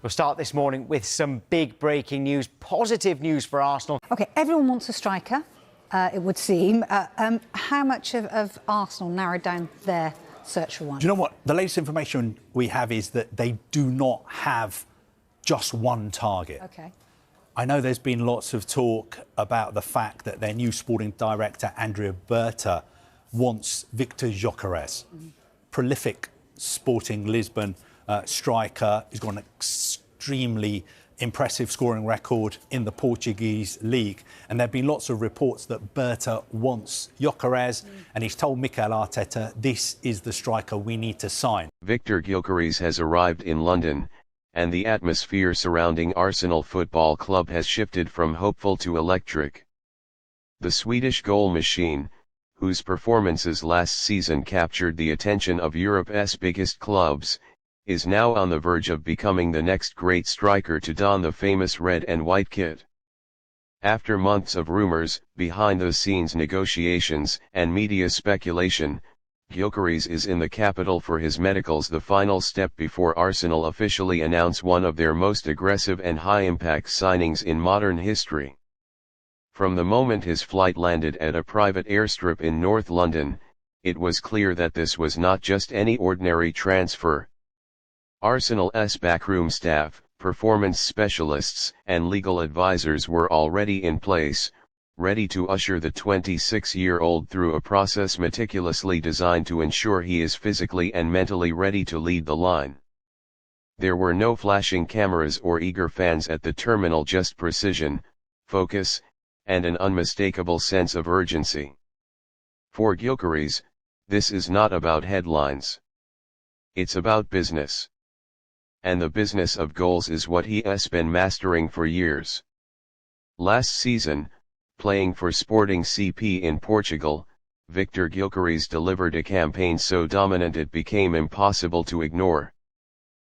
We'll start this morning with some big breaking news, positive news for Arsenal. OK, everyone wants a striker, it would seem. How much of Arsenal narrowed down their search for one? Do you know what? The latest information we have is that they do not have just one target. OK. I know there's been lots of talk about the fact that their new sporting director, Andrea Berta, wants Victor Gyökeres, prolific Sporting Lisbon striker. He's got an extremely impressive scoring record in the Portuguese league. And there have been lots of reports that Berta wants Gyökeres, and he's told Mikel Arteta, this is the striker we need to sign. Victor Gyökeres has arrived in London, and the atmosphere surrounding Arsenal Football Club has shifted from hopeful to electric. The Swedish goal machine, whose performances last season captured the attention of Europe's biggest clubs, is now on the verge of becoming the next great striker to don the famous red and white kit. After months of rumors, behind-the-scenes negotiations, and media speculation, Gyökeres is in the capital for his medicals, the final step before Arsenal officially announce one of their most aggressive and high-impact signings in modern history. From the moment his flight landed at a private airstrip in North London, it was clear that this was not just any ordinary transfer. Arsenal's backroom staff, performance specialists, and legal advisors were already in place, ready to usher the 26-year-old through a process meticulously designed to ensure he is physically and mentally ready to lead the line. There were no flashing cameras or eager fans at the terminal, just precision, focus, and an unmistakable sense of urgency. For Gyökeres, this is not about headlines. It's about business. And the business of goals is what he has been mastering for years. Last season, playing for Sporting CP in Portugal, Victor Gyökeres delivered a campaign so dominant it became impossible to ignore.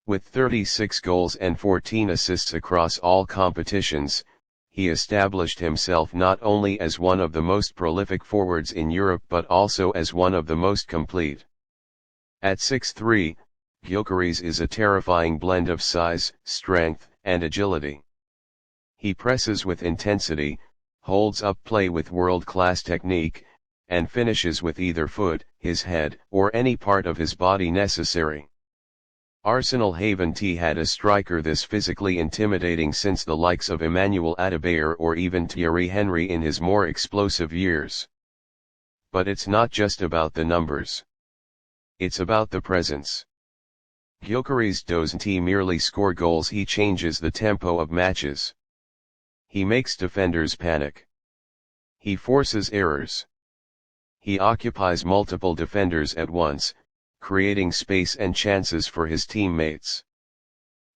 With 36 goals and 14 assists across all competitions, he established himself not only as one of the most prolific forwards in Europe but also as one of the most complete. At 6'3", Gyökeres is a terrifying blend of size, strength, and agility. He presses with intensity, holds up play with world-class technique, and finishes with either foot, his head, or any part of his body necessary. Arsenal haven't had a striker this physically intimidating since the likes of Emmanuel Adebayor or even Thierry Henry in his more explosive years. But it's not just about the numbers. It's about the presence. Gyökeres doesn't merely score goals, he changes the tempo of matches. He makes defenders panic. He forces errors. He occupies multiple defenders at once, creating space and chances for his teammates.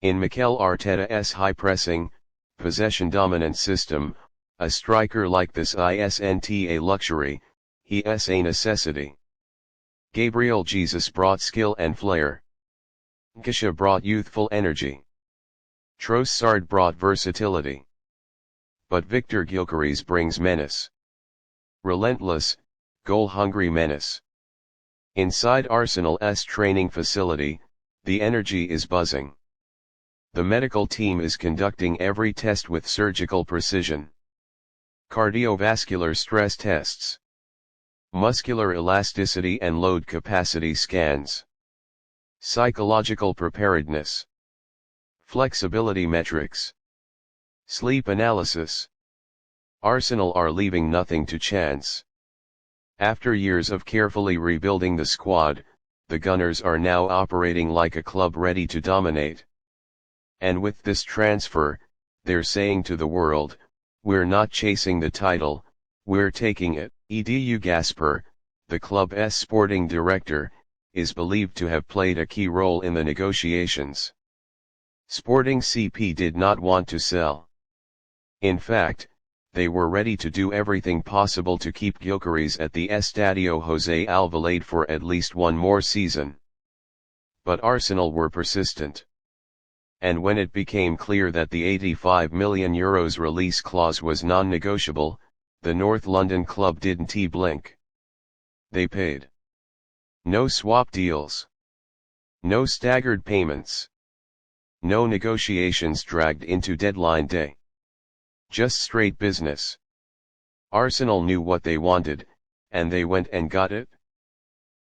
In Mikel Arteta's high-pressing, possession-dominant system, a striker like this isn't a luxury, he is a necessity. Gabriel Jesus brought skill and flair. Nketiah brought youthful energy. Trossard brought versatility. But Victor Gyökeres brings menace. Relentless, goal-hungry menace. Inside Arsenal's training facility, the energy is buzzing. The medical team is conducting every test with surgical precision. Cardiovascular stress tests. Muscular elasticity and load capacity scans. Psychological preparedness. Flexibility metrics. Sleep analysis. Arsenal are leaving nothing to chance. After years of carefully rebuilding the squad, the Gunners are now operating like a club ready to dominate. And with this transfer, they're saying to the world, we're not chasing the title, we're taking it. Edu Gaspar, the club's sporting director, is believed to have played a key role in the negotiations. Sporting CP did not want to sell. In fact, they were ready to do everything possible to keep Gyökeres at the Estadio José Alvalade for at least one more season. But Arsenal were persistent. And when it became clear that the €85 million release clause was non-negotiable, the North London club didn't blink. They paid. No swap deals. No staggered payments. No negotiations dragged into deadline day. Just straight business. Arsenal knew what they wanted, and they went and got it.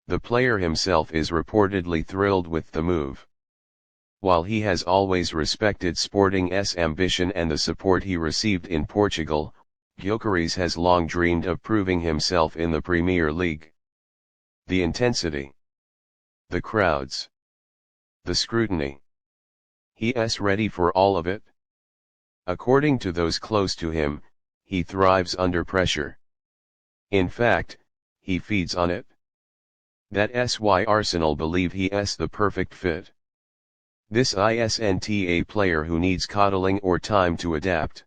The player himself is reportedly thrilled with the move. While he has always respected Sporting's ambition and the support he received in Portugal, Gyökeres has long dreamed of proving himself in the Premier League. The intensity, the crowds, the scrutiny. He's ready for all of it. According to those close to him, he thrives under pressure. In fact, he feeds on it. That's why Arsenal believe he's the perfect fit. This isn't a player who needs coddling or time to adapt.